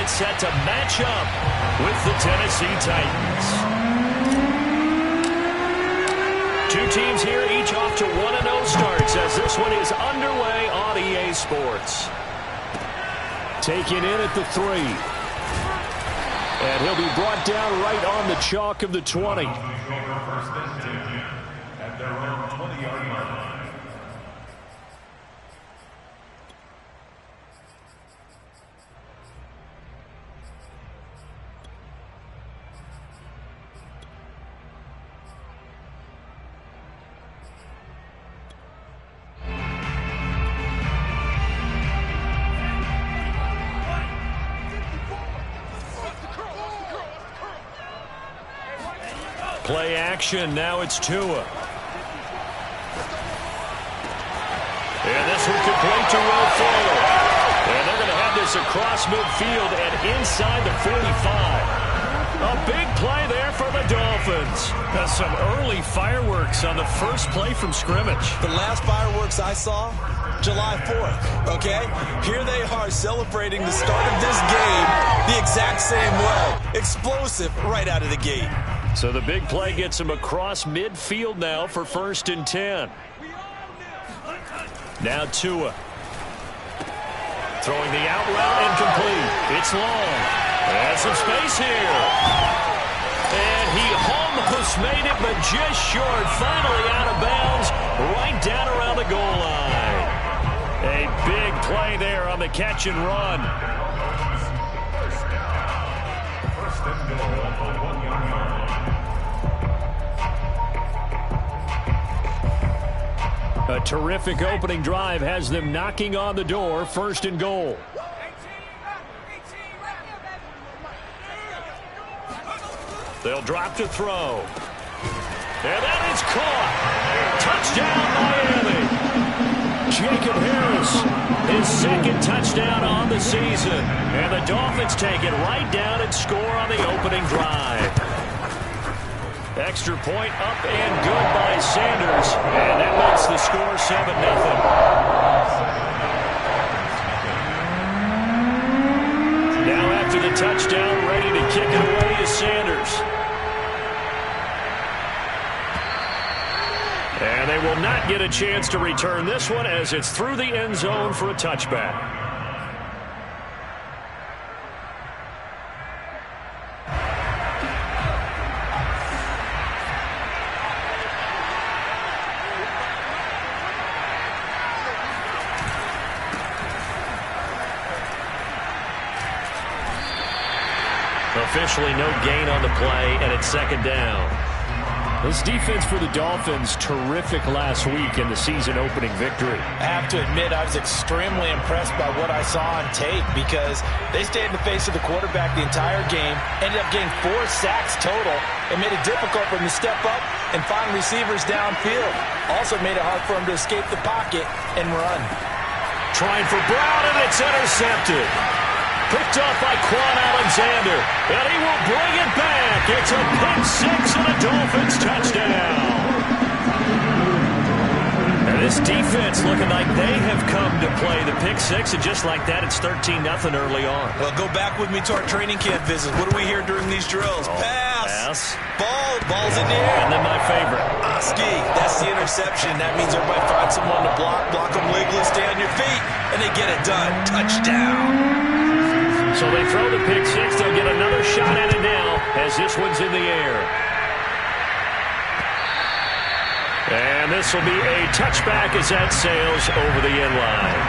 get set to match up with the Tennessee Titans. Two teams here, each off to 1-0 starts as this one is underway on EA Sports. Taking in at the 3. And he'll be brought down right on the chalk of the 20. At their own 20-yard line. Play action. Now it's Tua. And this one complete to Will Fuller. And they're going to have this across midfield and inside the 45. A big play there for the Dolphins. That's some early fireworks on the first play from scrimmage. The last fireworks I saw, July 4th, okay? Here they are celebrating the start of this game the exact same way. Explosive right out of the gate. So the big play gets him across midfield now for 1st and 10. Now Tua. Throwing the out route incomplete. It's long. And some space here. And he almost made it, but just short. Finally out of bounds, right down around the goal line. A big play there on the catch and run. First and goal at the 1-yard line. A terrific opening drive has them knocking on the door. 1st and goal. They'll drop to throw. And that is caught. Touchdown, Miami. Jacob Harris, his 2nd touchdown on the season. And the Dolphins take it right down and score on the opening drive. Extra point up and good by Sanders. And that makes the score 7-0. Now after the touchdown, ready to kick it away is Sanders. And they will not get a chance to return this one as it's through the end zone for a touchback. Officially no gain on the play, and it's 2nd down. This defense for the Dolphins, terrific last week in the season-opening victory. I have to admit, I was extremely impressed by what I saw on tape because they stayed in the face of the quarterback the entire game, ended up getting 4 sacks total, and made it difficult for him to step up and find receivers downfield. Also made it hard for him to escape the pocket and run. Trying for Brown, and it's intercepted. Picked off by Quan Alexander, and he will bring it back. It's a pick 6 and a Dolphins touchdown. And this defense looking like they have come to play the pick 6, and just like that, it's 13-0 early on. Well, go back with me to our training camp visits. What do we hear during these drills? Pass. Ball's in the air. And then my favorite. Oski, that's the interception. That means everybody finds someone to block them legally, stay on your feet, and they get it done. Touchdown. So they throw the pick 6. They'll get another shot at it now as this one's in the air. And this will be a touchback as that sails over the end line.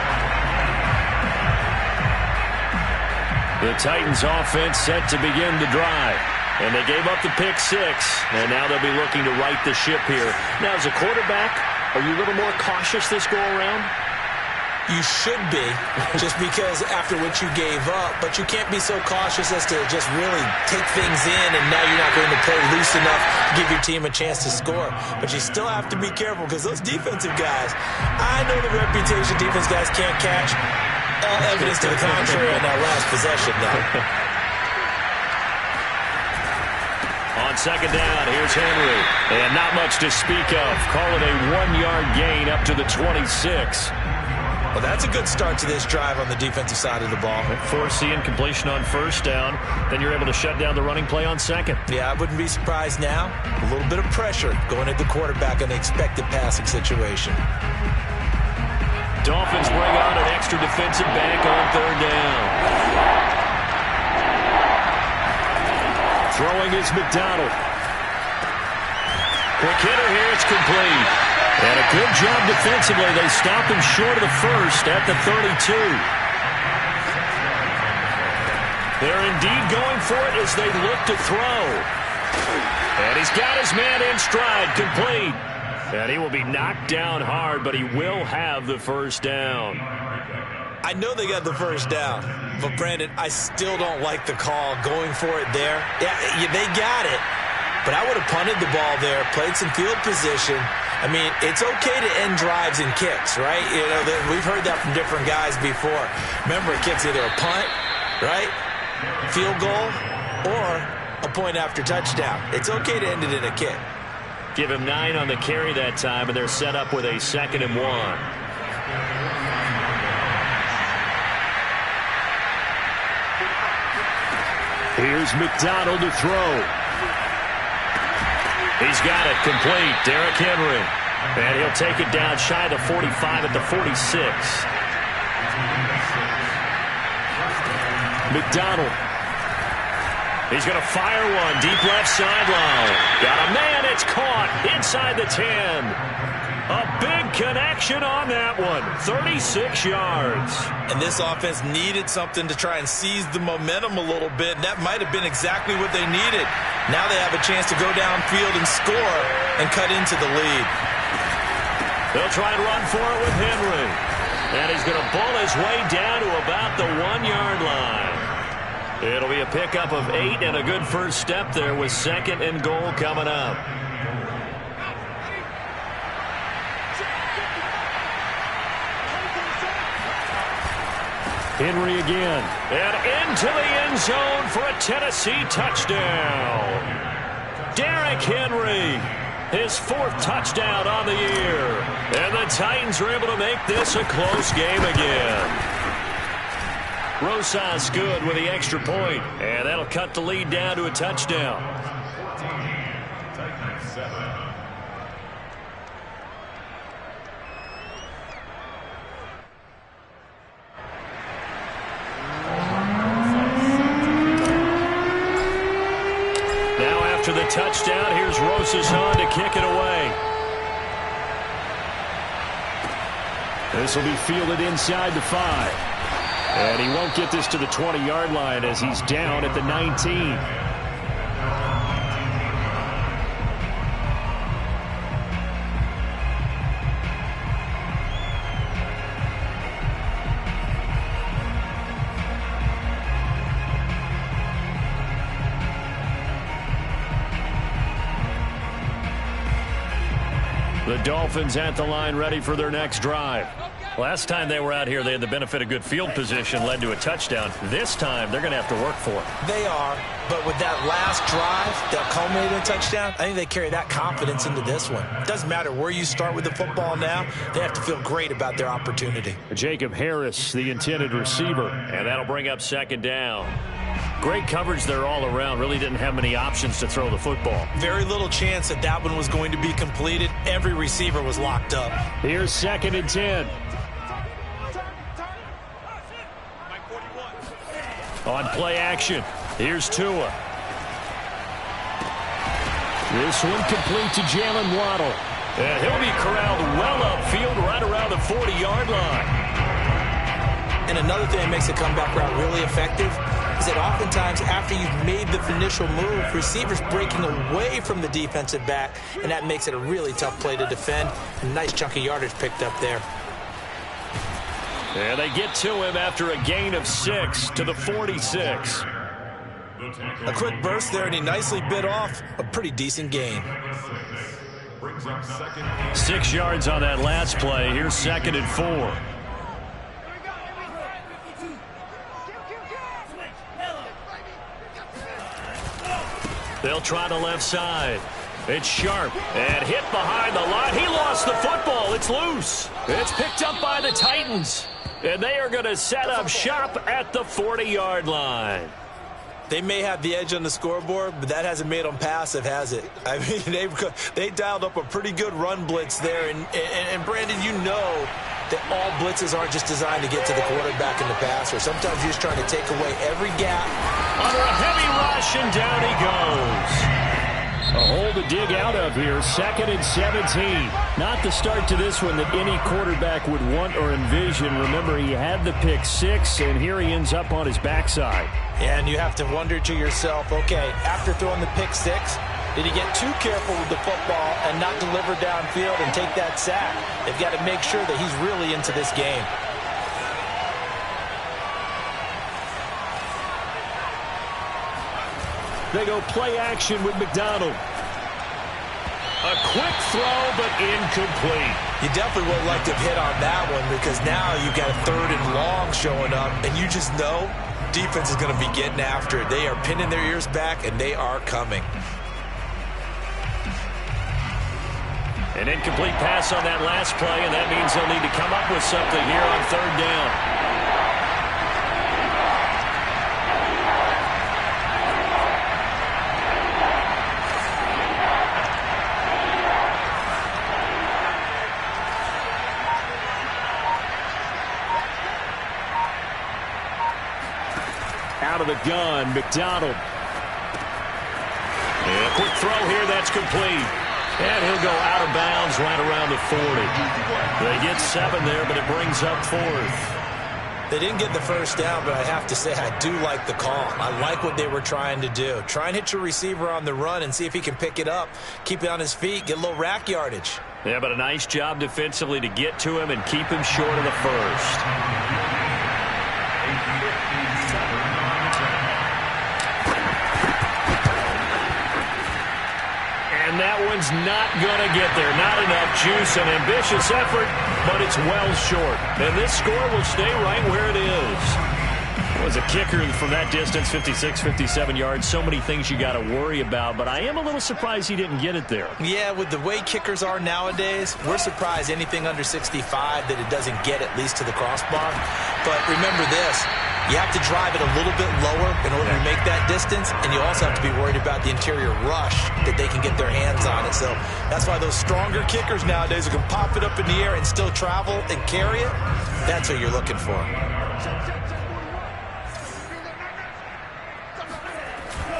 The Titans offense set to begin the drive. And they gave up the pick 6. And now they'll be looking to right the ship here. Now, as a quarterback, are you a little more cautious this go around? You should be, just because after what you gave up, but you can't be so cautious as to just really take things in, and now you're not going to play loose enough to give your team a chance to score. But you still have to be careful because those defensive guys, I know the reputation defense guys can't catch. All evidence to the contrary on that last possession now. On 2nd down, here's Henry. And not much to speak of. Call it a 1-yard gain up to the 26. Well, that's a good start to this drive on the defensive side of the ball. Forcing completion on first down. Then you're able to shut down the running play on second. Yeah, I wouldn't be surprised now. A little bit of pressure going at the quarterback in the expected passing situation. Dolphins bring on an extra defensive back on third down. Throwing is McDonald. Quick hitter here, it's complete. And a good job defensively. They stop him short of the first at the 32. They're indeed going for it as they look to throw. And he's got his man in stride, complete. And he will be knocked down hard, but he will have the first down. I know they got the first down, but Brandon, I still don't like the call going for it there. Yeah, they got it, but I would have punted the ball there, played some field position. I mean, it's okay to end drives and kicks, right? You know, we've heard that from different guys before. Remember, a kick's either a punt, right, field goal, or a point after touchdown. It's okay to end it in a kick. Give him 9 on the carry that time, and they're set up with a 2nd and 1. Here's McDonald to throw. He's got it complete. Derrick Henry. And he'll take it down shy of the 45 at the 46. McDonald. He's going to fire one deep left sideline. Got a man. It's caught inside the 10. A big connection on that one. 36 yards. And this offense needed something to try and seize the momentum a little bit. And that might have been exactly what they needed. Now they have a chance to go downfield and score and cut into the lead. They'll try and run for it with Henry. And he's going to bull his way down to about the 1-yard line. It'll be a pickup of 8 and a good first step there with 2nd and goal coming up. Henry again. And into the end zone for a Tennessee touchdown. Derrick Henry, his 4th touchdown on the year. And the Titans are able to make this a close game again. Rosas good with the extra point, and that'll cut the lead down to a touchdown. Now after the touchdown, here's Rosas on to kick it away. This will be fielded inside the 5. And he won't get this to the 20-yard line as he's down at the 19. The Dolphins at the line ready for their next drive. Last time they were out here, they had the benefit of good field position, led to a touchdown. This time, they're going to have to work for it. They are, but with that last drive that culminated in a touchdown, I think they carry that confidence into this one. It doesn't matter where you start with the football now. They have to feel great about their opportunity. Jacob Harris, the intended receiver, and that'll bring up 2nd down. Great coverage there all around. Really didn't have many options to throw the football. Very little chance that that one was going to be completed. Every receiver was locked up. Here's 2nd and 10. On play action, here's Tua. This one complete to Jalen Waddle. And he'll be corralled well upfield right around the 40-yard line. And another thing that makes the comeback route really effective is that oftentimes after you've made the initial move, receivers breaking away from the defensive back, and that makes it a really tough play to defend. A nice chunk of yardage picked up there. And they get to him after a gain of 6 to the 46. A quick burst there, and he nicely bit off a pretty decent gain. 6 yards on that last play. Here's 2nd and 4. They'll try the left side. It's Sharp and hit behind the line. He lost the football. It's loose. It's picked up by the Titans. And they are going to set up shop at the 40-yard line. They may have the edge on the scoreboard, but that hasn't made them passive, has it? I mean, they dialed up a pretty good run blitz there. And Brandon, you know that all blitzes aren't just designed to get to the quarterback and the passer. Sometimes you're just trying to take away every gap. Under a heavy rush, and down he goes. A hole to dig out of here, 2nd and 17. Not the start to this one that any quarterback would want or envision. Remember, he had the pick 6, and here he ends up on his backside. And you have to wonder to yourself, okay, after throwing the pick 6, did he get too careful with the football and not deliver downfield and take that sack? They've got to make sure that he's really into this game. They go play action with McDonald. A quick throw, but incomplete. You definitely would like to have hit on that one because now you've got a 3rd and long showing up, and you just know defense is going to be getting after it. They are pinning their ears back, and they are coming. An incomplete pass on that last play, and that means they'll need to come up with something here on 3rd down. Out of the gun, McDonald. And a quick throw here, that's complete. And he'll go out of bounds right around the 40. They get 7 there, but it brings up 4th. They didn't get the first down, but I have to say I do like the call. I like what they were trying to do. Try and hit your receiver on the run and see if he can pick it up, keep it on his feet, get a little rack yardage. Yeah, but a nice job defensively to get to him and keep him short of the first. And that one's not going to get there. Not enough juice, an ambitious effort, but it's well short. And this score will stay right where it is. Was a kicker from that distance, 56, 57 yards. So many things you got to worry about, but I am a little surprised he didn't get it there. Yeah, with the way kickers are nowadays, we're surprised anything under 65 that it doesn't get at least to the crossbar. But remember this. You have to drive it a little bit lower in order to make that distance, and you also have to be worried about the interior rush that they can get their hands on it. So that's why those stronger kickers nowadays who can pop it up in the air and still travel and carry it, that's what you're looking for.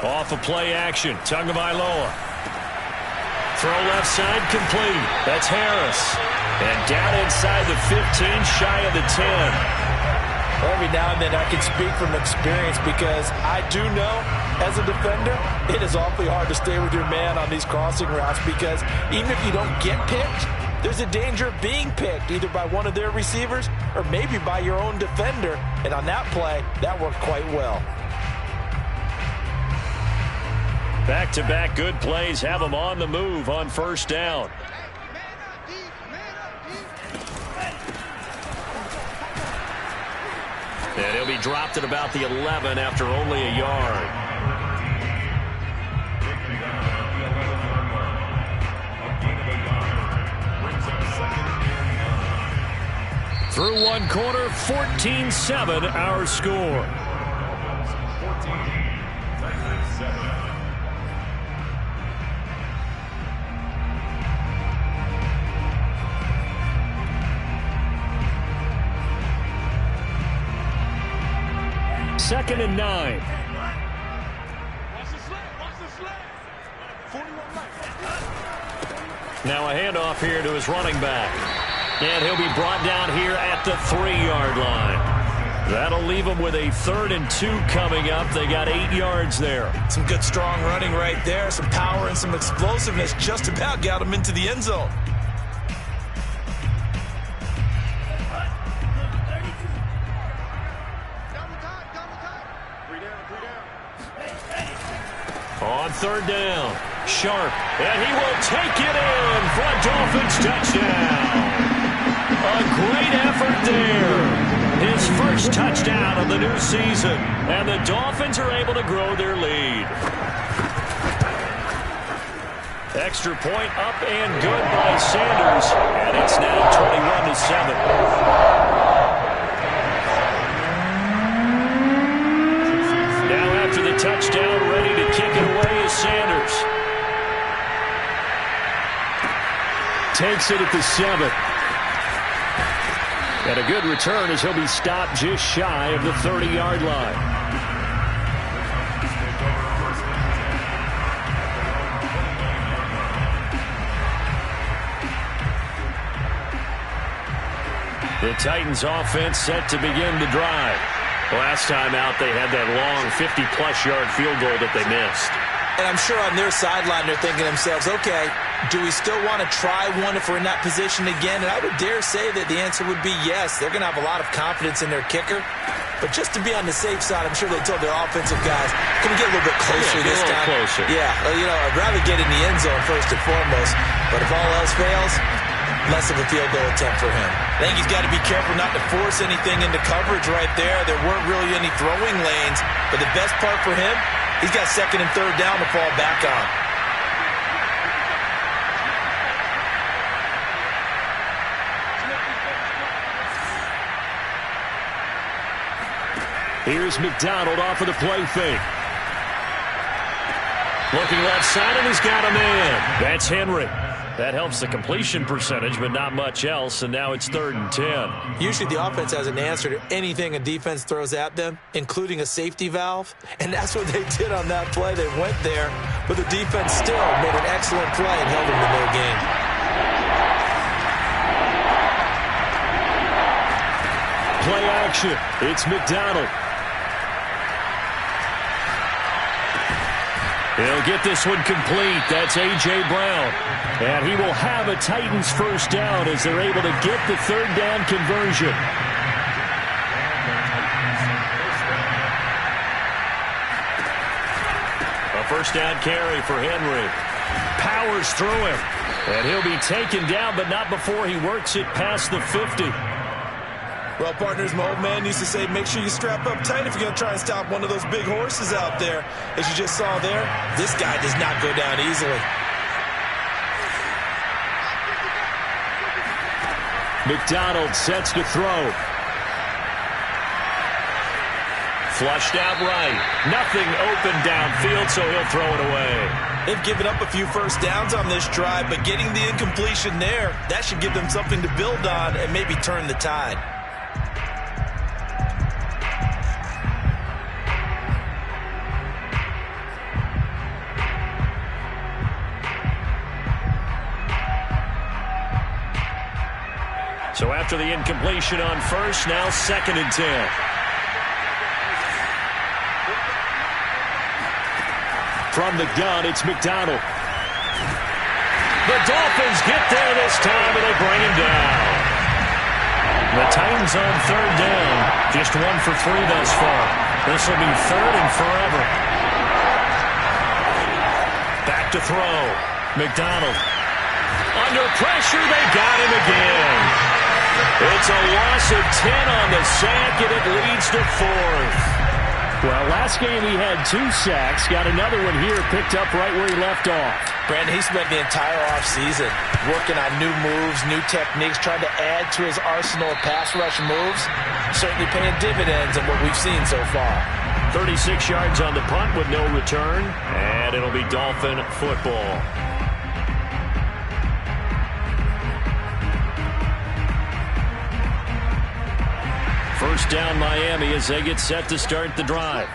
Off of play action, Tagovailoa. Throw left side complete. That's Harris. And down inside the 15, shy of the 10. Every now and then I can speak from experience because I do know as a defender it is awfully hard to stay with your man on these crossing routes because even if you don't get picked, there's a danger of being picked either by one of their receivers or maybe by your own defender. And on that play, that worked quite well. Back-to-back good plays have them on the move on 1st down. And he'll be dropped at about the 11 after only a yard. Through one quarter, 14-7 our score. Second and 9. Now a handoff here to his running back. And he'll be brought down here at the 3-yard line. That'll leave him with a 3rd and 2 coming up. They got 8 yards there. Some good strong running right there. Some power and some explosiveness just about got him into the end zone. On 3rd down, Sharp, and he will take it in for a Dolphins touchdown. A great effort there. His first touchdown of the new season, and the Dolphins are able to grow their lead. Extra point up and good by Sanders. And it's now 21-7. Now after the touchdown, ready to kick it away is Sanders. Takes it at the 7. And a good return as he'll be stopped just shy of the 30-yard line. The Titans offense set to begin the drive. Last time out, they had that long 50-plus yard field goal that they missed. And I'm sure on their sideline they're thinking to themselves, okay, do we still want to try one if we're in that position again? And I would dare say that the answer would be yes. They're going to have a lot of confidence in their kicker. But just to be on the safe side, I'm sure they told their offensive guys, can we get a little bit closer this time? Closer. Yeah, I'd rather get in the end zone first and foremost. But if all else fails, less of a field goal attempt for him. I think he's got to be careful not to force anything into coverage right there. There weren't really any throwing lanes. But the best part for him, he's got second and third down to fall back on. Here's McDonald off of the play fake. Looking left side, and he's got a man. That's Henry. That helps the completion percentage, but not much else, and now it's 3rd and 10. Usually the offense has an answer to anything a defense throws at them, including a safety valve, and that's what they did on that play. They went there, but the defense still made an excellent play and held them to no gain. Play action. It's McDonald. He'll get this one complete. That's A.J. Brown. And he will have a Titans first down as they're able to get the third down conversion. A first down carry for Henry. Powers through him. And he'll be taken down, but not before he works it past the 50. Well, partners, my old man used to say, make sure you strap up tight if you're going to try and stop one of those big horses out there. As you just saw there, this guy does not go down easily. McDonald sets to throw. Flushed out right. Nothing open downfield, so he'll throw it away. They've given up a few first downs on this drive, but getting the incompletion there, that should give them something to build on and maybe turn the tide. So after the incompletion on first, now 2nd and 10. From the gun, it's McDonald. The Dolphins get there this time, and they bring him down. The Titans on 3rd down. Just 1 for 3 thus far. This will be 3rd and forever. Back to throw. McDonald. Under pressure, they got him again. It's a loss of 10 on the sack, and it leads to 4th. Well, last game he had 2 sacks. Got another one here picked up right where he left off. Brandon, he spent the entire offseason working on new moves, new techniques, trying to add to his arsenal of pass rush moves. Certainly paying dividends in what we've seen so far. 36 yards on the punt with no return, and it'll be Dolphin football. First down Miami as they get set to start the drive.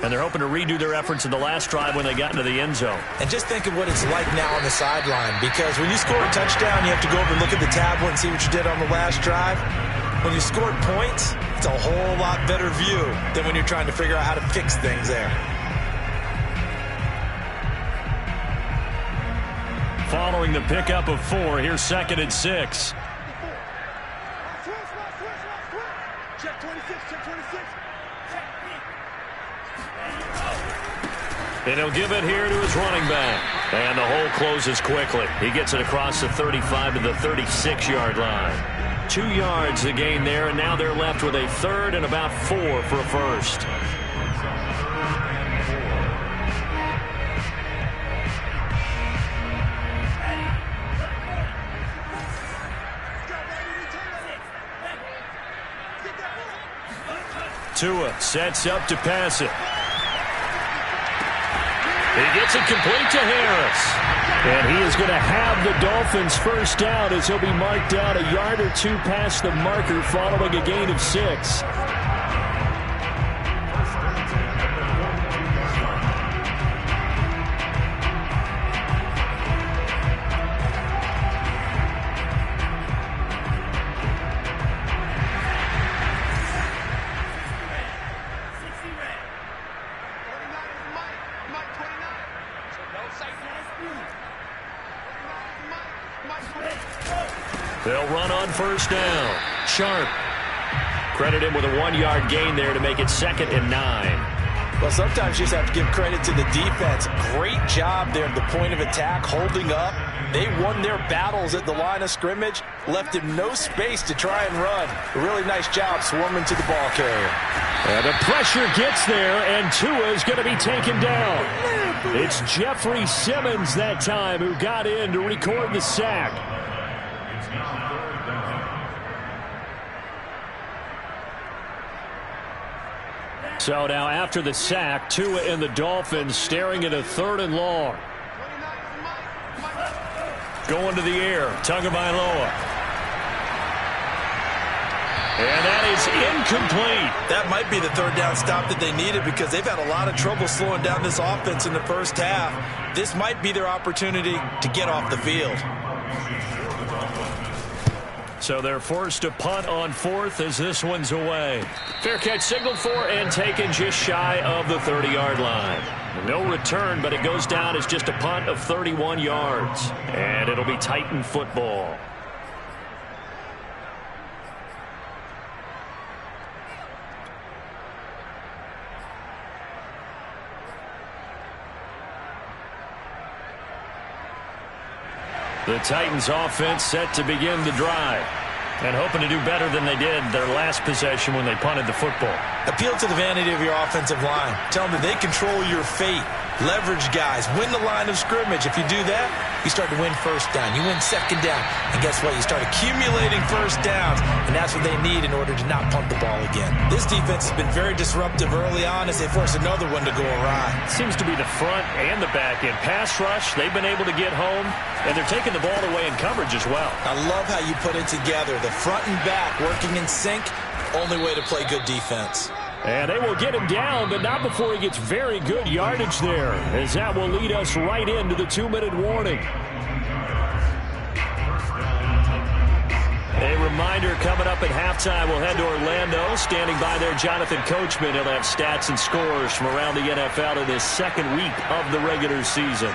And they're hoping to redo their efforts in the last drive when they got into the end zone. And just think of what it's like now on the sideline, because when you score a touchdown, you have to go over and look at the tablet and see what you did on the last drive. When you scored points, it's a whole lot better view than when you're trying to figure out how to fix things there. Following the pickup of 4, here's 2nd and 6. Check 26, check 26. And he'll give it here to his running back. And the hole closes quickly. He gets it across the 35 to the 36-yard line. 2 yards the gain there, and now they're left with a 3rd and about 4 for a first. Tua sets up to pass it. He gets it complete to Harris. And he is going to have the Dolphins first down as he'll be marked down a yard or two past the marker following a gain of 6. They'll run on first down. Sharp. Credit him with a 1-yard gain there to make it 2nd and 9. Well, sometimes you just have to give credit to the defense. Great job there at the point of attack, holding up. They won their battles at the line of scrimmage, left him no space to try and run. A really nice job swarming to the ball carrier. And the pressure gets there, and Tua is going to be taken down. It's Jeffrey Simmons that time who got in to record the sack. So now after the sack, Tua and the Dolphins staring at a 3rd and long. Going to the air, Tagovailoa. And that is incomplete. That might be the 3rd down stop that they needed because they've had a lot of trouble slowing down this offense in the first half. This might be their opportunity to get off the field. So they're forced to punt on 4th as this one's away. Fair catch signaled for and taken just shy of the 30-yard line. No return, but it goes down as just a punt of 31 yards. And it'll be Titan football. The Titans offense set to begin the drive and hoping to do better than they did their last possession when they punted the football. Appeal to the vanity of your offensive line. Tell them that they control your fate. Leverage guys. Win the line of scrimmage. If you do that, you start to win first down. You win 2nd down. And guess what? You start accumulating first downs. And that's what they need in order to not punt the ball again. This defense has been very disruptive early on as they force another one to go awry. Seems to be the front and the back end. Pass rush, they've been able to get home. And they're taking the ball away in coverage as well. I love how you put it together. The front and back working in sync. Only way to play good defense. And they will get him down, but not before he gets very good yardage there, as that will lead us right into the 2-minute warning. A reminder coming up at halftime, we'll head to Orlando. Standing by there, Jonathan Coachman. He'll have stats and scores from around the NFL in his 2nd week of the regular season.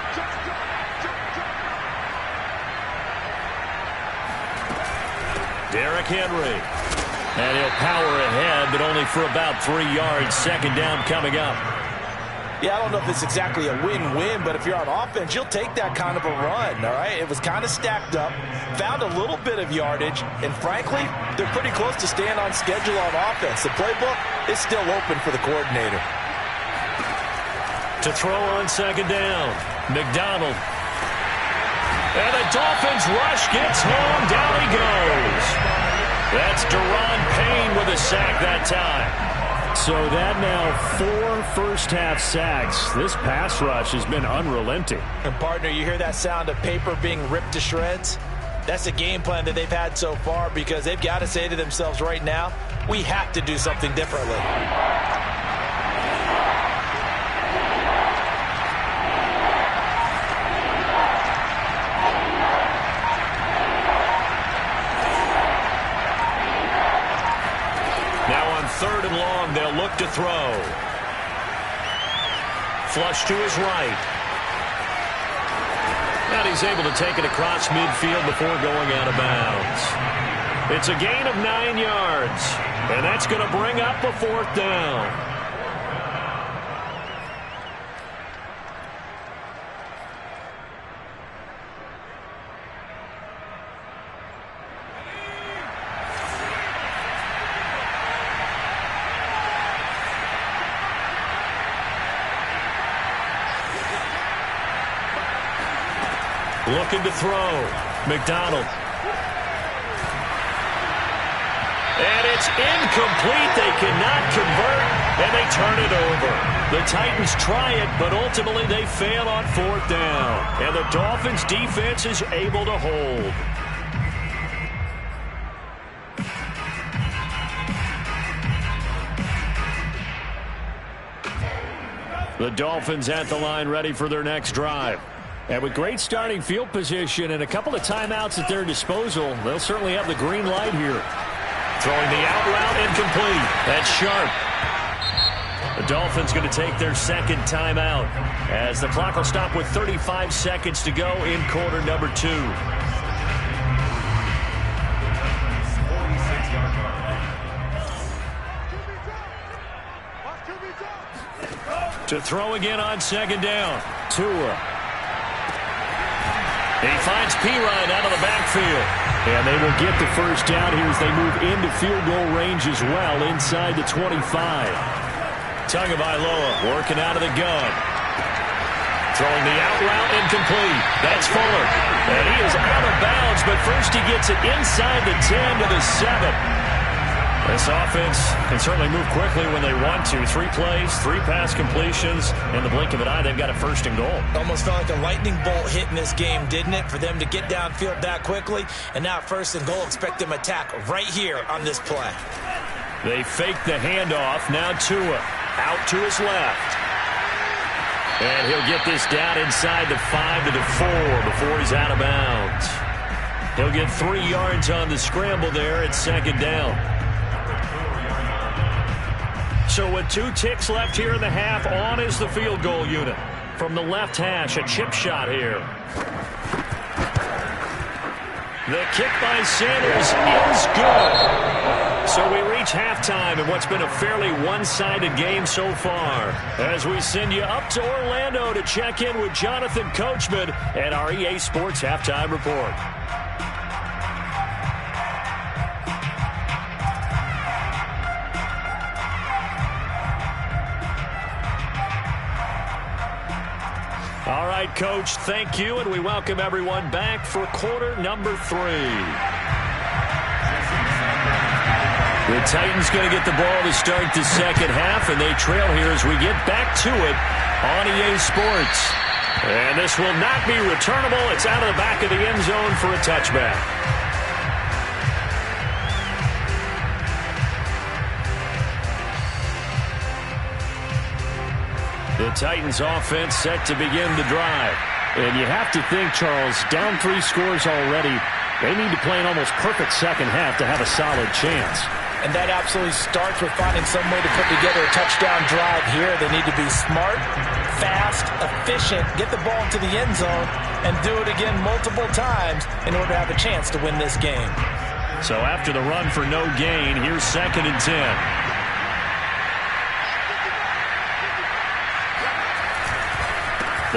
Derrick Henry. And he'll power ahead, but only for about 3 yards. 2nd down coming up. Yeah, I don't know if it's exactly a win-win, but if you're on offense, you'll take that kind of a run, all right? It was kind of stacked up, found a little bit of yardage, and frankly, they're pretty close to staying on schedule on offense. The playbook is still open for the coordinator. To throw on 2nd down, McDonald. And the Dolphins rush gets home. Down he goes. That's Deron Payne with a sack that time. So that now 4 first-half sacks. This pass rush has been unrelenting. And partner, you hear that sound of paper being ripped to shreds? That's the game plan that they've had so far because they've got to say to themselves right now, we have to do something differently. Now on 3rd and long, they'll look to throw. Flush to his right. And he's able to take it across midfield before going out of bounds. It's a gain of 9 yards. And that's going to bring up a 4th down. Looking to throw. McDonald. And it's incomplete. They cannot convert, and they turn it over. The Titans try it, but ultimately they fail on 4th down. And the Dolphins' defense is able to hold. The Dolphins at the line ready for their next drive. And with great starting field position and a couple of timeouts at their disposal, they'll certainly have the green light here. Throwing the out route incomplete. That's Sharp. The Dolphins going to take their second timeout as the clock will stop with 35 seconds to go in quarter number 2. To throw again on 2nd down. Tua. He finds Pirine out of the backfield. And they will get the first down here as they move into field goal range as well inside the 25. Tagovailoa working out of the gun. Throwing the out route incomplete. That's Fuller. And he is out of bounds, but first he gets it inside the 10 to the 7. This offense can certainly move quickly when they want to. 3 plays, 3 pass completions. In the blink of an eye, they've got a 1st and goal. Almost felt like a lightning bolt hit in this game, didn't it? For them to get downfield that quickly. And now 1st and goal, expect them to attack right here on this play. They fake the handoff. Now Tua out to his left. And he'll get this down inside the 5 to the 4 before he's out of bounds. He'll get 3 yards on the scramble there at 2nd down. So with 2 ticks left here in the half, on is the field goal unit. From the left hash, a chip shot here. The kick by Sanders is good. So we reach halftime in what's been a fairly one-sided game so far. As we send you up to Orlando to check in with Jonathan Coachman and our EA Sports Halftime Report. All right, Coach, thank you, and we welcome everyone back for quarter number 3. The Titans going to get the ball to start the second half, and they trail here as we get back to it on EA Sports. And this will not be returnable. It's out of the back of the end zone for a touchback. The Titans offense set to begin the drive. And you have to think, Charles, down 3 scores already. They need to play an almost perfect second half to have a solid chance. And that absolutely starts with finding some way to put together a touchdown drive here. They need to be smart, fast, efficient, get the ball to the end zone, and do it again multiple times in order to have a chance to win this game. So after the run for no gain, here's 2nd and 10.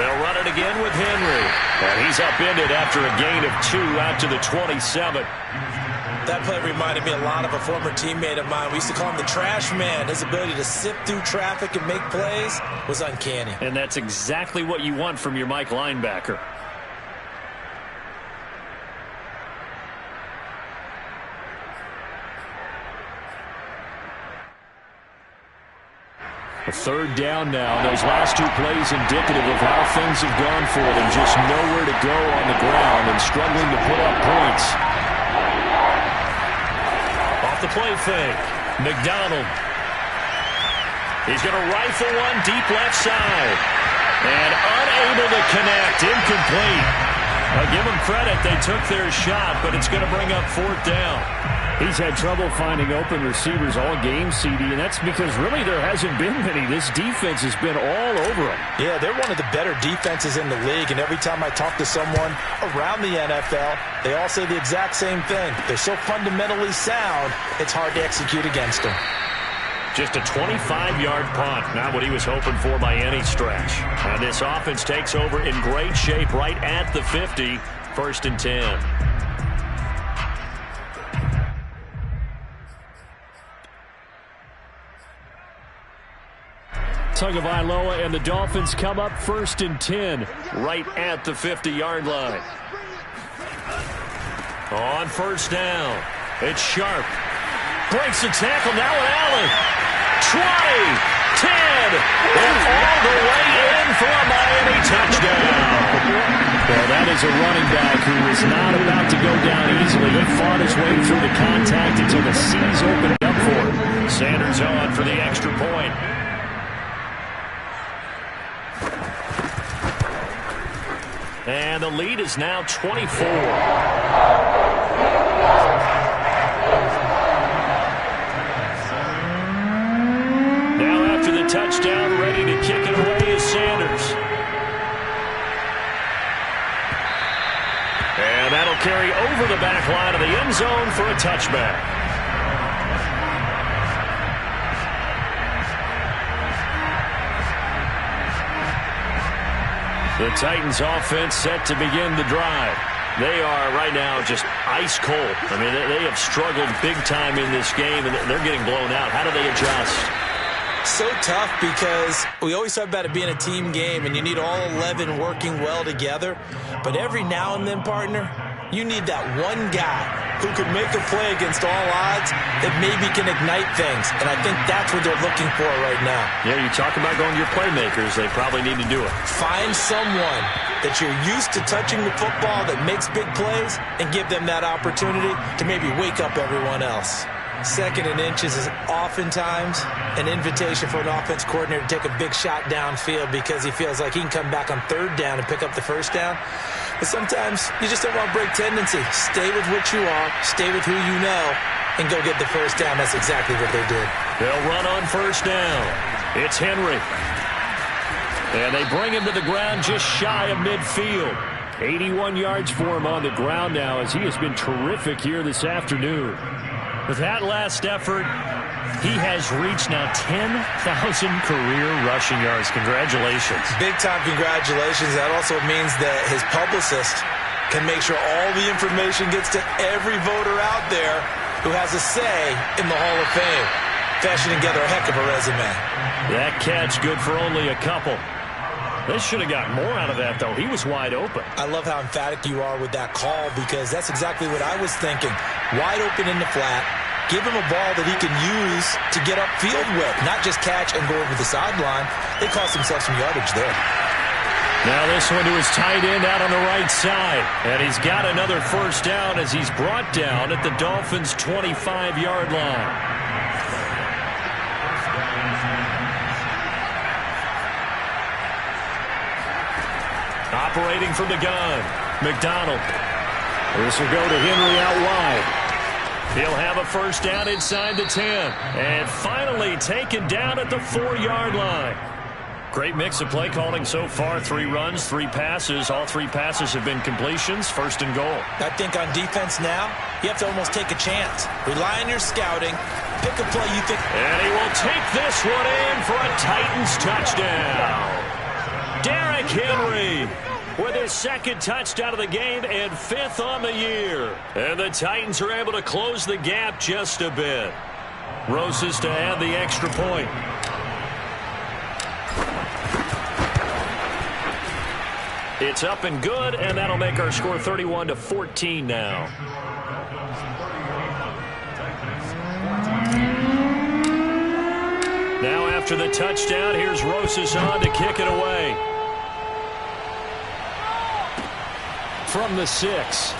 They'll run it again with Henry. And he's upended after a gain of 2 out to the 27. That play reminded me a lot of a former teammate of mine. We used to call him the trash man. His ability to sift through traffic and make plays was uncanny. And that's exactly what you want from your Mike linebacker. A 3rd down now. Those last 2 plays indicative of how things have gone for them. Just nowhere to go on the ground and struggling to put up points. Off the play fake. McDonald. He's going to rifle one deep left side. And unable to connect. Incomplete. I'll give them credit. They took their shot, but it's going to bring up 4th down. He's had trouble finding open receivers all game, CD, and that's because really there hasn't been many. This defense has been all over him. Yeah, they're one of the better defenses in the league, and every time I talk to someone around the NFL, they all say the exact same thing. They're so fundamentally sound, it's hard to execute against them. Just a 25-yard punt, not what he was hoping for by any stretch. And this offense takes over in great shape right at the 50, 1st and 10. Tagovailoa and the Dolphins come up 1st and 10 right at the 50-yard line. On 1st down, it's Sharp. Breaks the tackle. Now an alley. 20, 10, and all the way in for a Miami touchdown. Well, that is a running back who is not about to go down easily. He fought his way through the contact until the seas opened up for him. Sanders on for the extra point. And the lead is now 24. Touchdown, ready to kick it away is Sanders. And that'll carry over the back line of the end zone for a touchback. The Titans offense set to begin the drive. They are right now just ice cold. I mean, they have struggled big time in this game, and they're getting blown out. How do they adjust? So tough because we always talk about it being a team game and you need all 11 working well together. But every now and then, partner, you need that one guy who could make a play against all odds that maybe can ignite things. And I think that's what they're looking for right now. Yeah, you talk about going to your playmakers. They probably need to do it. Find someone that you're used to touching the football that makes big plays and give them that opportunity to maybe wake up everyone else. Second and inches is oftentimes an invitation for an offense coordinator to take a big shot downfield because he feels like he can come back on third down and pick up the first down. But sometimes you just don't want to break tendency. Stay with what you are, stay with who you know, and go get the first down. That's exactly what they did. They'll run on first down. It's Henry. And they bring him to the ground just shy of midfield. 81 yards for him on the ground now as he has been terrific here this afternoon. With that last effort, he has reached now 10,000 career rushing yards. Congratulations. Big-time congratulations. That also means that his publicist can make sure all the information gets to every voter out there who has a say in the Hall of Fame. Fashioning together a heck of a resume. That catch good for only a couple. They should have got more out of that, though. He was wide open. I love how emphatic you are with that call because that's exactly what I was thinking. Wide open in the flat. Give him a ball that he can use to get upfield with, not just catch and go over the sideline. They cost themselves some yardage there. Now this one to his tight end out on the right side. And he's got another first down as he's brought down at the Dolphins' 25-yard line. Operating from the gun, McDonald. This will go to Henry out wide. He'll have a first down inside the 10. And finally taken down at the 4-yard line. Great mix of play calling so far. 3 runs, 3 passes. All 3 passes have been completions. First and goal. I think on defense now, you have to almost take a chance. Rely on your scouting. Pick a play you think. And he will take this one in for a Titans touchdown. Derrick Henry with his second touchdown of the game and 5th on the year. And the Titans are able to close the gap just a bit. Roses to add the extra point. It's up and good, and that'll make our score 31-14 now. Now after the touchdown, here's Roses on to kick it away. From the 6.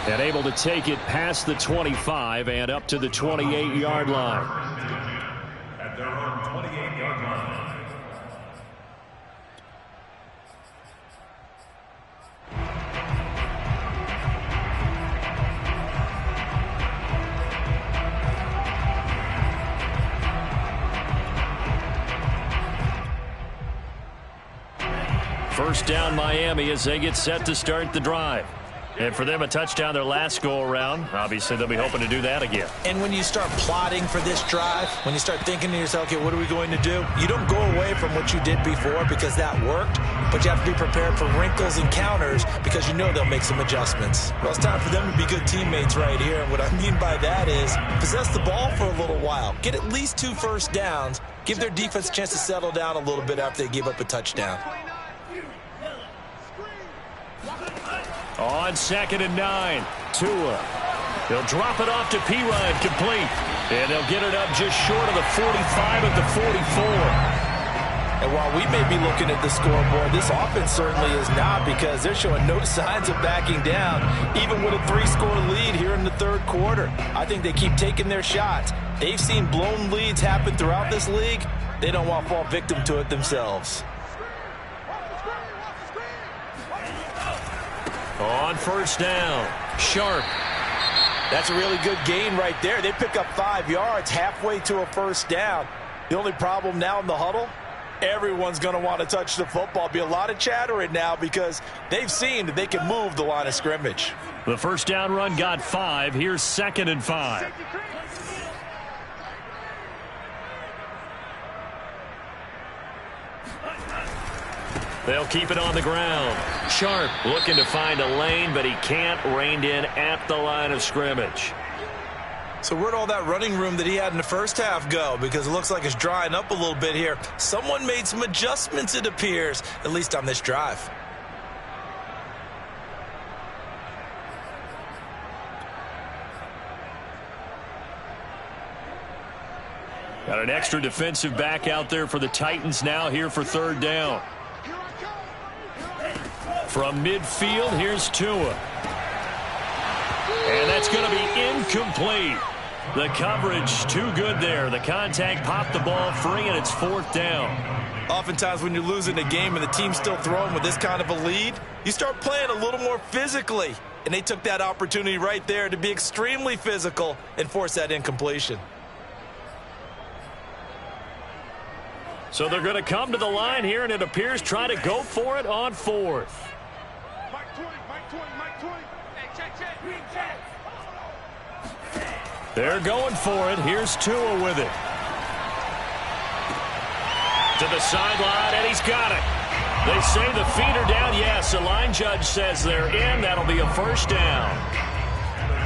And able to take it past the 25 and up to the 28-yard line. At their own 28-yard line. First down Miami as they get set to start the drive. And for them, a touchdown their last go-around. Obviously, they'll be hoping to do that again. And when you start plotting for this drive, when you start thinking to yourself, okay, what are we going to do? You don't go away from what you did before because that worked, but you have to be prepared for wrinkles and counters because you know they'll make some adjustments. Well, it's time for them to be good teammates right here. And what I mean by that is possess the ball for a little while. Get at least 2 first downs. Give their defense a chance to settle down a little bit after they give up a touchdown. On 2nd and 9, Tua He'll drop it off to P-Ryan, complete. And they'll get it up just short of the 45 at the 44. And while we may be looking at the scoreboard, this offense certainly is not, because they're showing no signs of backing down, even with a 3-score lead here in the third quarter. I think they keep taking their shots. They've seen blown leads happen throughout this league. They don't want to fall victim to it themselves. On first down, Sharp. That's a really good gain right there. They pick up 5 yards halfway to a first down. The only problem now in the huddle, everyone's going to want to touch the football. Be a lot of chattering now because they've seen that they can move the line of scrimmage. The first down run got 5. Here's 2nd and 5. They'll keep it on the ground. Sharp looking to find a lane, but he can't. Reined in at the line of scrimmage. So where'd all that running room that he had in the first half go? Because it looks like it's drying up a little bit here. Someone made some adjustments, it appears, at least on this drive. Got an extra defensive back out there for the Titans now here for third down. From midfield, here's Tua. And that's going to be incomplete. The coverage too good there. The contact popped the ball free, and it's 4th down. Oftentimes when you're losing a game and the team's still throwing with this kind of a lead, you start playing a little more physically. And they took that opportunity right there to be extremely physical and force that incompletion. So they're going to come to the line here, and it appears try to go for it on 4th. They're going for it. Here's Tua with it. To the sideline, and he's got it. They say the feet are down. Yes, the line judge says they're in. That'll be a first down.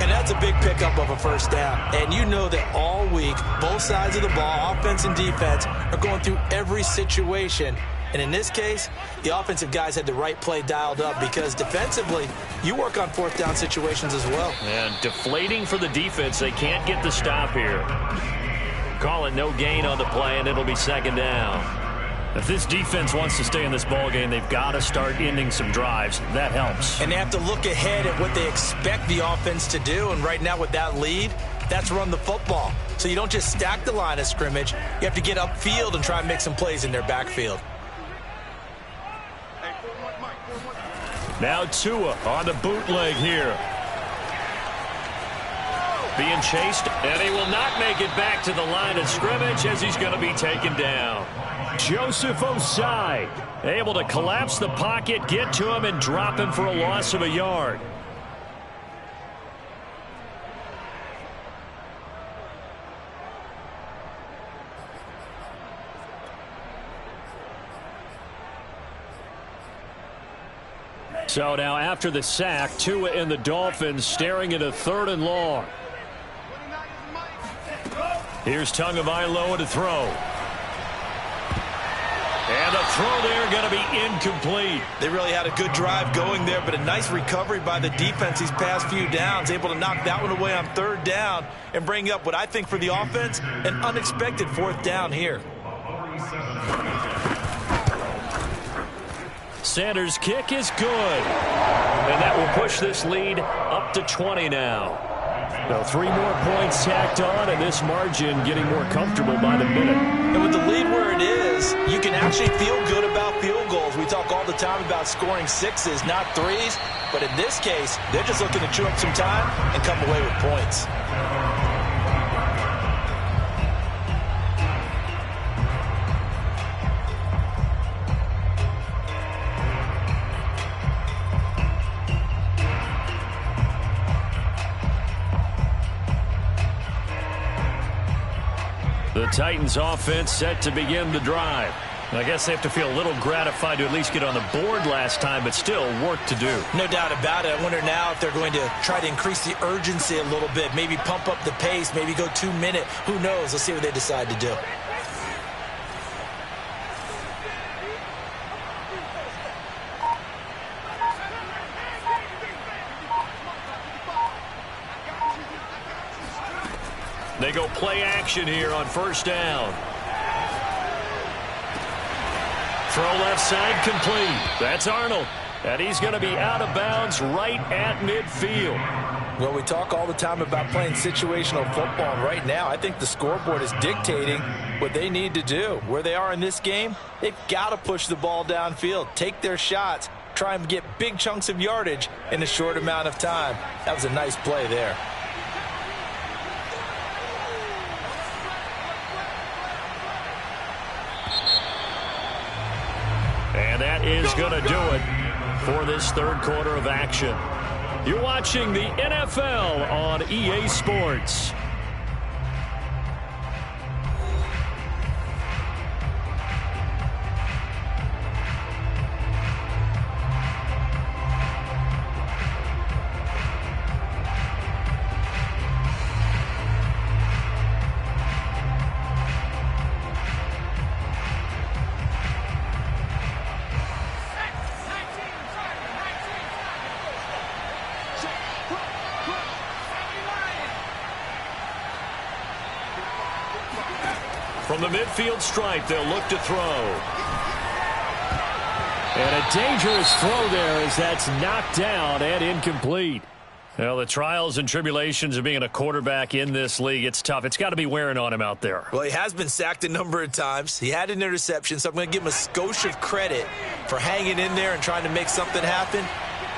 And that's a big pickup of a first down. And you know that all week, both sides of the ball, offense and defense, are going through every situation. And in this case, the offensive guys had the right play dialed up, because defensively, you work on 4th down situations as well. And deflating for the defense. They can't get the stop here. Call it no gain on the play, and it'll be 2nd down. If this defense wants to stay in this ballgame, they've got to start ending some drives. That helps. And they have to look ahead at what they expect the offense to do. And right now with that lead, that's run the football. So you don't just stack the line of scrimmage. You have to get upfield and try and make some plays in their backfield. Now Tua on the bootleg here. Being chased, and he will not make it back to the line of scrimmage as he's going to be taken down. Joseph Osai able to collapse the pocket, get to him, and drop him for a loss of a yard. So now after the sack, Tua and the Dolphins staring at a 3rd and long. Here's Tagovailoa to throw. And the throw there going to be incomplete. They really had a good drive going there, but a nice recovery by the defense these past few downs, able to knock that one away on 3rd down and bring up what I think for the offense, an unexpected 4th down here. Sanders' kick is good. And that will push this lead up to 20 now. Now 3 more points tacked on, and this margin getting more comfortable by the minute. And with the lead where it is, you can actually feel good about field goals. We talk all the time about scoring 6s, not 3s. But in this case, they're just looking to chew up some time and come away with points. The Titans offense set to begin the drive. I guess they have to feel a little gratified to at least get on the board last time, but still work to do. No doubt about it. I wonder now if they're going to try to increase the urgency a little bit, maybe pump up the pace, maybe go 2-minute. Who knows? Let's see what they decide to do. They go play action here on first down. Throw left side complete. That's Arnold. And he's going to be out of bounds right at midfield. Well, we talk all the time about playing situational football. And right now, I think the scoreboard is dictating what they need to do. Where they are in this game, they've got to push the ball downfield, take their shots, try and get big chunks of yardage in a short amount of time. That was a nice play there. And that is going to do it for this third quarter of action. You're watching the NFL on EA Sports. From the midfield stripe, they'll look to throw. And a dangerous throw there as that's knocked down and incomplete. Well, the trials and tribulations of being a quarterback in this league, it's tough. It's got to be wearing on him out there. Well, he has been sacked a number of times. He had an interception, so I'm going to give him a skosh of credit for hanging in there and trying to make something happen,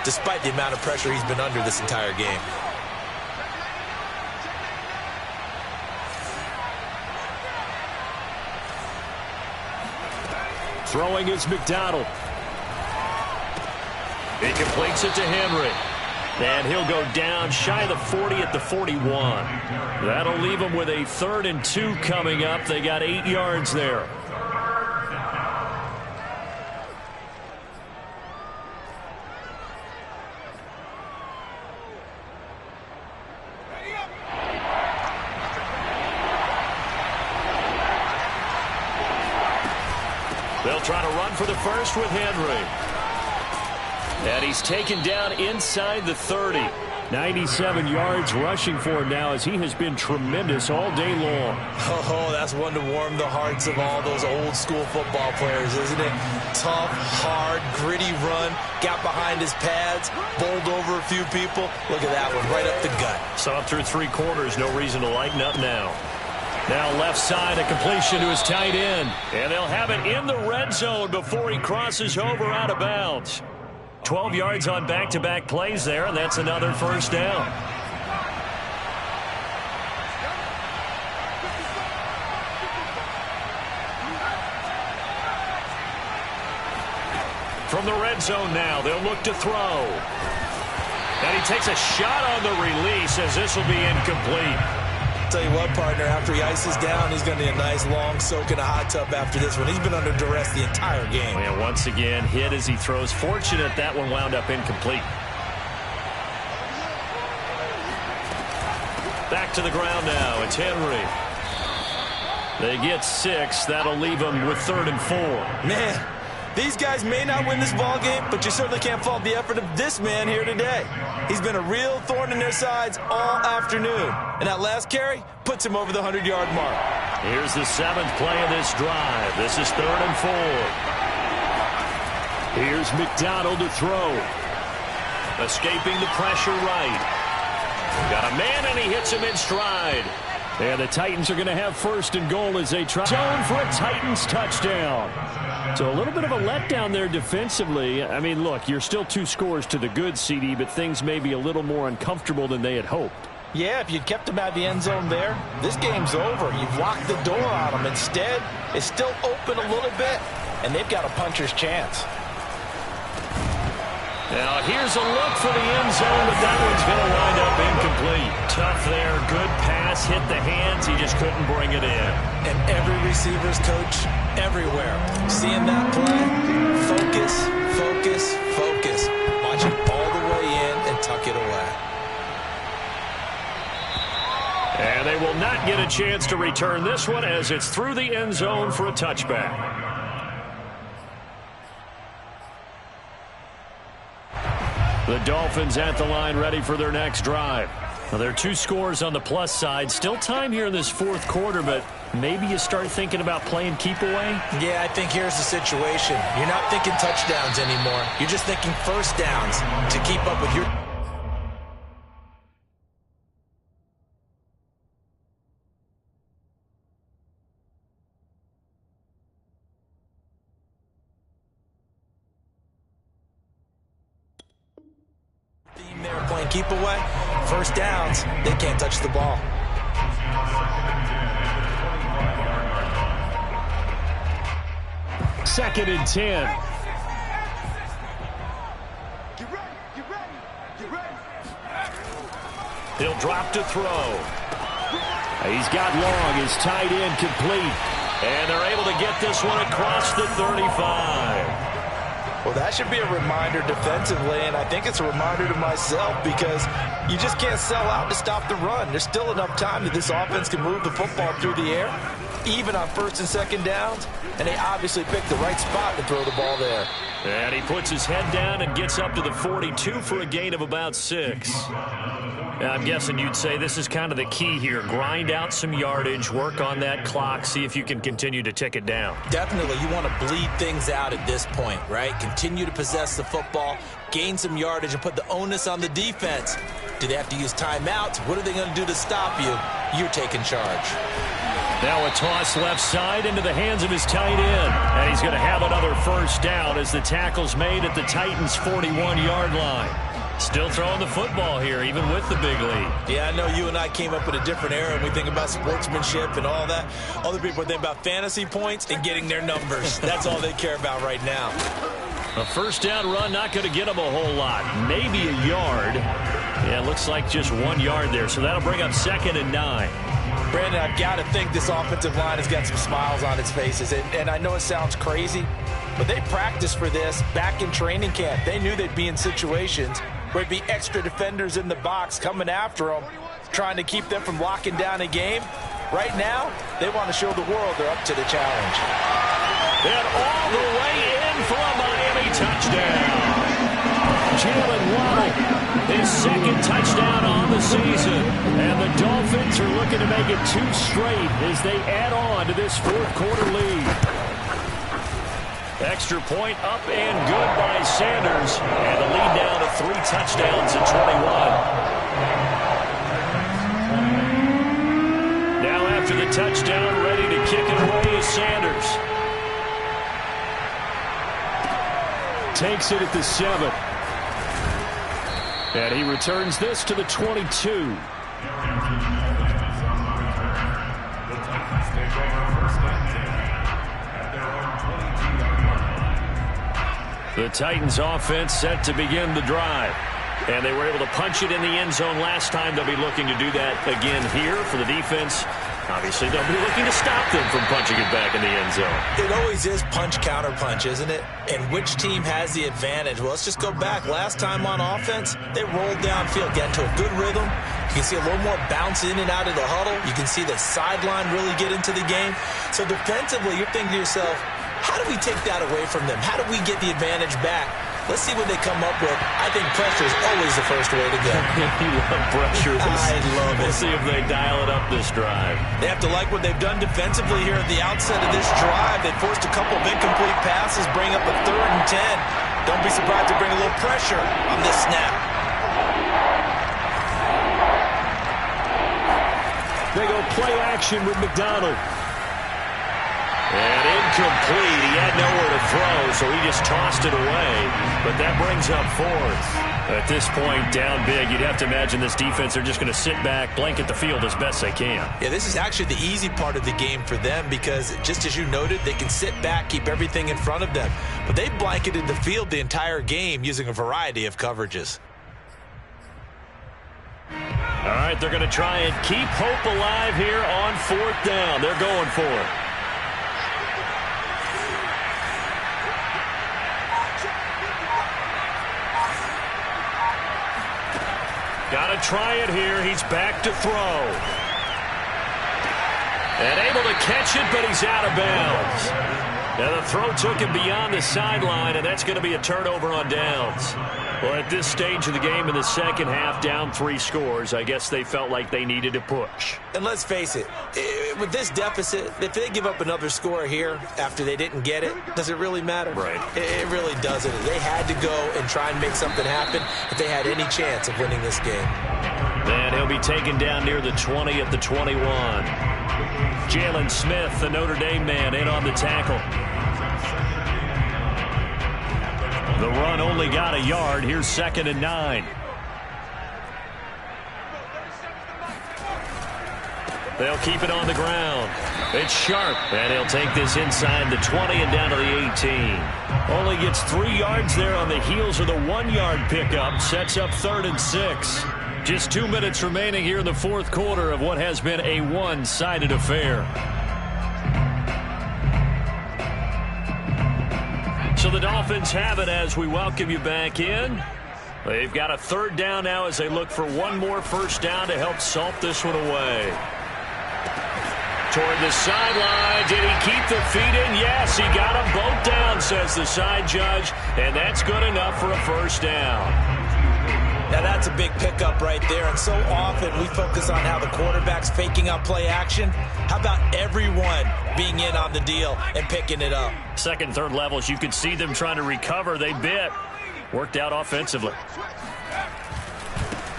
despite the amount of pressure he's been under this entire game. Throwing is McDonald. He completes it to Henry. And he'll go down shy of the 40 at the 41. That'll leave him with a 3rd and 2 coming up. They got 8 yards there. They'll try to run for the first with Henry. And he's taken down inside the 30. 97 yards rushing for him now as he has been tremendous all day long. Oh, that's one to warm the hearts of all those old school football players, isn't it? Tough, hard, gritty run. Got behind his pads, bowled over a few people. Look at that one, right up the gut. Saw it through 3 quarters. No reason to lighten up now. Now left side, a completion to his tight end. And they'll have it in the red zone before he crosses over out of bounds. 12 yards on back-to-back plays there, and that's another first down. From the red zone now, they'll look to throw. And he takes a shot on the release as this will be incomplete. Tell you what, partner, after he ices down, he's going to need a nice long soak in a hot tub after this one. He's been under duress the entire game. And once again, hit as he throws. Fortunate that one wound up incomplete. Back to the ground now. It's Henry. They get 6. That'll leave them with 3rd and 4. Man, these guys may not win this ball game, but you certainly can't fault the effort of this man here today. He's been a real thorn in their sides all afternoon. And that last carry puts him over the 100-yard mark. Here's the 7th play of this drive. This is 3rd and 4. Here's McDonald to throw. Escaping the pressure right. Got a man, and he hits him in stride. And the Titans are going to have 1st and goal as they try zone for a Titans touchdown. So a little bit of a letdown there defensively. I mean, look, you're still 2 scores to the good, CD, but things may be a little more uncomfortable than they had hoped. Yeah, if you'd kept him out of the end zone there, this game's over. You've locked the door on him. Instead, it's still open a little bit, and they've got a puncher's chance. Now, here's a look for the end zone, but that one's going to wind up incomplete. Tough there. Good pass. Hit the hands. He just couldn't bring it in. And every receiver's coach everywhere. Seeing that play, focus, focus, focus. Watch it all the way in and tuck it away. And they will not get a chance to return this one as it's through the end zone for a touchback. The Dolphins at the line ready for their next drive. Well, there are 2 scores on the plus side. Still time here in this fourth quarter, but maybe you start thinking about playing keep away? Yeah, I think here's the situation. You're not thinking touchdowns anymore. You're just thinking first downs to keep up with your... Theme there playing keep away. First downs, they can't touch the ball. Second and 10. He'll drop to throw. He's got long. His tight end complete. And they're able to get this one across the 35. Well, that should be a reminder defensively, and I think it's a reminder to myself because you just can't sell out to stop the run. There's still enough time that this offense can move the football through the air, even on first and second downs, and they obviously picked the right spot to throw the ball there. And he puts his head down and gets up to the 42 for a gain of about 6. I'm guessing you'd say this is kind of the key here. Grind out some yardage, work on that clock, see if you can continue to tick it down. Definitely, you want to bleed things out at this point, right? Continue to possess the football, gain some yardage, and put the onus on the defense. Do they have to use timeouts? What are they going to do to stop you? You're taking charge. Now a toss left side into the hands of his tight end. And he's going to have another first down as the tackle's made at the Titans' 41-yard line. Still throwing the football here, even with the big lead. Yeah, I know you and I came up in a different era, and we think about sportsmanship and all that. Other people think about fantasy points and getting their numbers. That's all they care about right now. A first down run, not going to get him a whole lot. Maybe a yard. Yeah, it looks like just 1 yard there, so that'll bring up 2nd and 9. Brandon, I've got to think this offensive line has got some smiles on its faces, and I know it sounds crazy, but they practiced for this back in training camp. They knew they'd be in situations where it'd be extra defenders in the box coming after them, trying to keep them from locking down a game. Right now, they want to show the world they're up to the challenge. And all the way in for a Miami touchdown. Jalen Waddle, his 2nd touchdown on the season. And the Dolphins are looking to make it 2 straight as they add on to this fourth quarter lead. Extra point up and good by Sanders. And the lead down to 3 touchdowns at 21. Now after the touchdown, ready to kick it away is Sanders. Takes it at the 7. And he returns this to the 22. The Titans offense set to begin the drive. And they were able to punch it in the end zone last time. They'll be looking to do that again here for the defense. Obviously, they'll be looking to stop them from punching it back in the end zone. It always is punch-counter-punch, isn't it? And which team has the advantage? Well, let's just go back. Last time on offense, they rolled downfield, got into a good rhythm. You can see a little more bounce in and out of the huddle. You can see the sideline really get into the game. So defensively, you're thinking to yourself, how do we take that away from them? How do we get the advantage back? Let's see what they come up with. I think pressure is always the first way to go. You love pressure. I love it. We'll see if they dial it up this drive. They have to like what they've done defensively here at the outset of this drive. They forced a couple of incomplete passes, bring up a 3rd and 10. Don't be surprised to bring a little pressure on this snap. They go play action with McDonald. And incomplete. He had nowhere to throw, so he just tossed it away. But that brings up 4th. At this point, down big, you'd have to imagine this defense, they're just going to sit back, blanket the field as best they can. Yeah, this is actually the easy part of the game for them because, just as you noted, they can sit back, keep everything in front of them. But they blanketed the field the entire game using a variety of coverages. All right, they're going to try and keep hope alive here on 4th down. They're going for it. Got to try it here. He's back to throw. And able to catch it, but he's out of bounds. Now the throw took him beyond the sideline, and that's going to be a turnover on downs. Well, at this stage of the game in the second half, down 3 scores, I guess they felt like they needed to push. And let's face it, with this deficit, if they give up another score here after they didn't get it, does it really matter? Right. It really doesn't. They had to go and try and make something happen if they had any chance of winning this game. And he'll be taken down near the 20 at the 21. Jalen Smith, the Notre Dame man, in on the tackle. The run only got a yard. Here's 2nd and 9. They'll keep it on the ground. It's Sharp, and he'll take this inside the 20 and down to the 18. Only gets 3 yards there on the heels of the 1-yard pickup. Sets up 3rd and 6. Just 2 minutes remaining here in the 4th quarter of what has been a one-sided affair. So the Dolphins have it as we welcome you back in. They've got a 3rd down now as they look for one more first down to help salt this one away. Toward the sideline. Did he keep the feet in? Yes, he got them both down, says the side judge. And that's good enough for a first down. Now that's a big pickup right there, and so often we focus on how the quarterback's faking out play action. How about everyone being in on the deal and picking it up? 2nd, 3rd levels, you could see them trying to recover. They bit. Worked out offensively.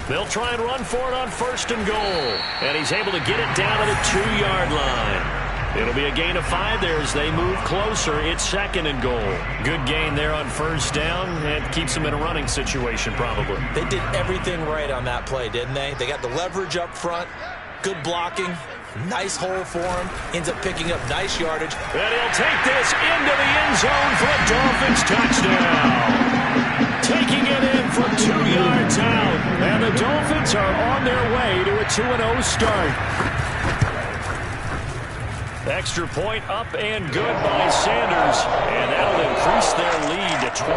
They'll try and run for it on 1st and goal. And he's able to get it down to the 2-yard line. It'll be a gain of 5 there as they move closer. It's 2nd and goal. Good gain there on 1st down. And keeps them in a running situation probably. They did everything right on that play, didn't they? They got the leverage up front. Good blocking. Nice hole for him. Ends up picking up nice yardage. And he'll take this into the end zone for a Dolphins touchdown. Taking it in from 2 yards out. And the Dolphins are on their way to a 2-0 start. Extra point up and good by Sanders. And that'll increase their lead to 28.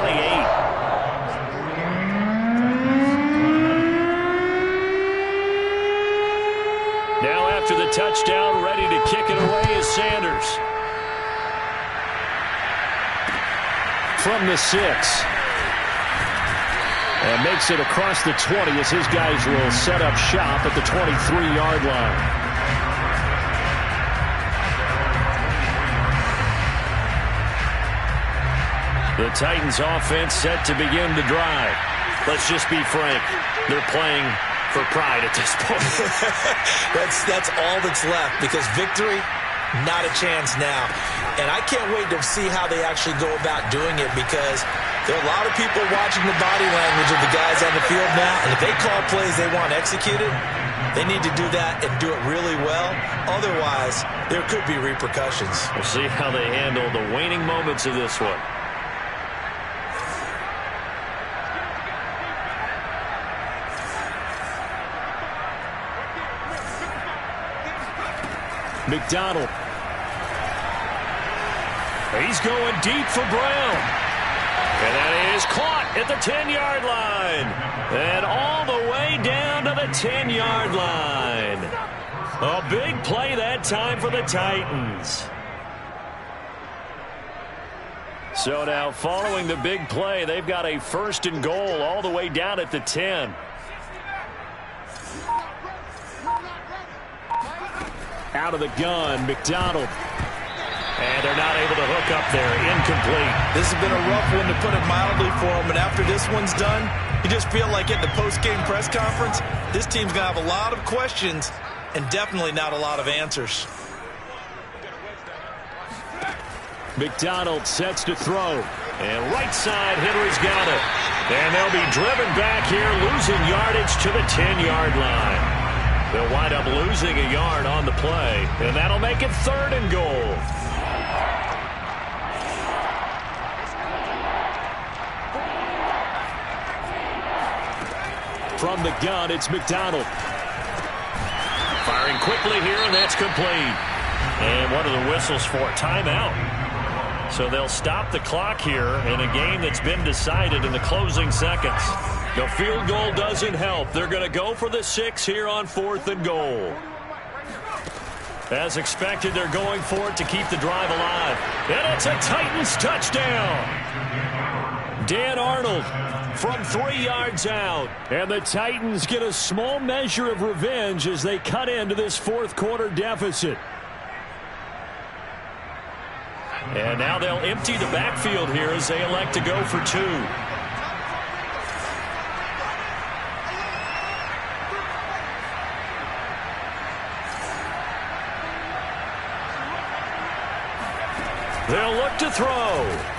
Now after the touchdown, ready to kick it away is Sanders. From the 6. And makes it across the 20 as his guys will set up shop at the 23-yard line. The Titans offense set to begin the drive. Let's just be frank. They're playing for pride at this point. That's all that's left, because victory, not a chance now. And I can't wait to see how they actually go about doing it, because there are a lot of people watching the body language of the guys on the field now, and if they call plays they want executed, they need to do that and do it really well. Otherwise, there could be repercussions. We'll see how they handle the waning moments of this one. McDonald. He's going deep for Brown. And that is caught at the 10-yard line. And all the way down to the 10-yard line. A big play that time for the Titans. So now following the big play, they've got a 1st and goal all the way down at the 10. Out of the gun, McDonald. And they're not able to hook up there. Incomplete. This has been a rough one, to put it mildly, for them. And after this one's done, you just feel like at the post-game press conference, this team's going to have a lot of questions and definitely not a lot of answers. McDonald sets to throw. And right side, Henry's got it. And they'll be driven back here, losing yardage to the 10-yard line. They'll wind up losing a yard on the play, and that'll make it 3rd and goal. From the gun, it's McDonald. Firing quickly here, and that's complete. And what are the whistles for? Timeout. So they'll stop the clock here in a game that's been decided in the closing seconds. The field goal doesn't help. They're going to go for the 6 here on 4th and goal. As expected, they're going for it to keep the drive alive. And it's a Titans touchdown. Dan Arnold from 3 yards out. And the Titans get a small measure of revenge as they cut into this fourth quarter deficit. And now they'll empty the backfield here as they elect to go for 2. They'll look to throw.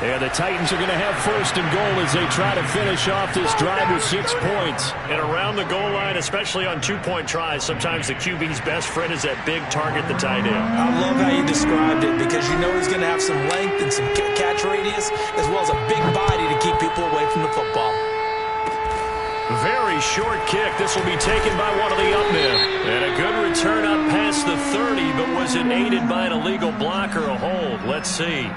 And the Titans are going to have first and goal as they try to finish off this drive with 6 points. And around the goal line, especially on two-point tries, sometimes the QB's best friend is that big target, the tight end. I love how you described it because you know he's going to have some length and some catch radius as well as a big body to keep people away from the football. Very short kick. This will be taken by one of the up men. And a good return up past the 30, but was it aided by an illegal block or a hold? Let's see.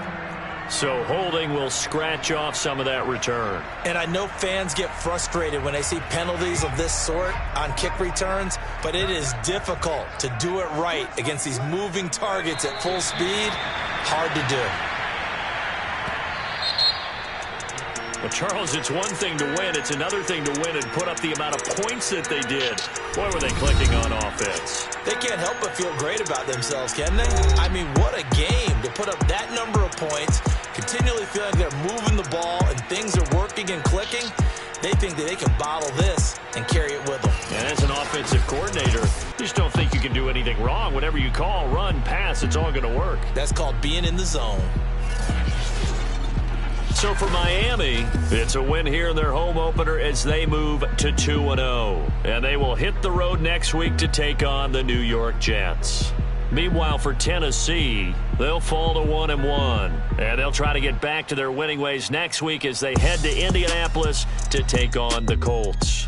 So holding will scratch off some of that return. And I know fans get frustrated when they see penalties of this sort on kick returns, but it is difficult to do it right against these moving targets at full speed. Hard to do. Well, Charles, it's one thing to win. It's another thing to win and put up the amount of points that they did. Boy, were they clicking on offense. They can't help but feel great about themselves, can they? I mean, what a game to put up that number of points, continually feeling they're moving the ball and things are working and clicking. They think that they can bottle this and carry it with them. And as an offensive coordinator, you just don't think you can do anything wrong. Whatever you call, run, pass, it's all going to work. That's called being in the zone. So for Miami, it's a win here in their home opener as they move to 2-0. And they will hit the road next week to take on the New York Jets. Meanwhile, for Tennessee, they'll fall to 1-1. And they'll try to get back to their winning ways next week as they head to Indianapolis to take on the Colts.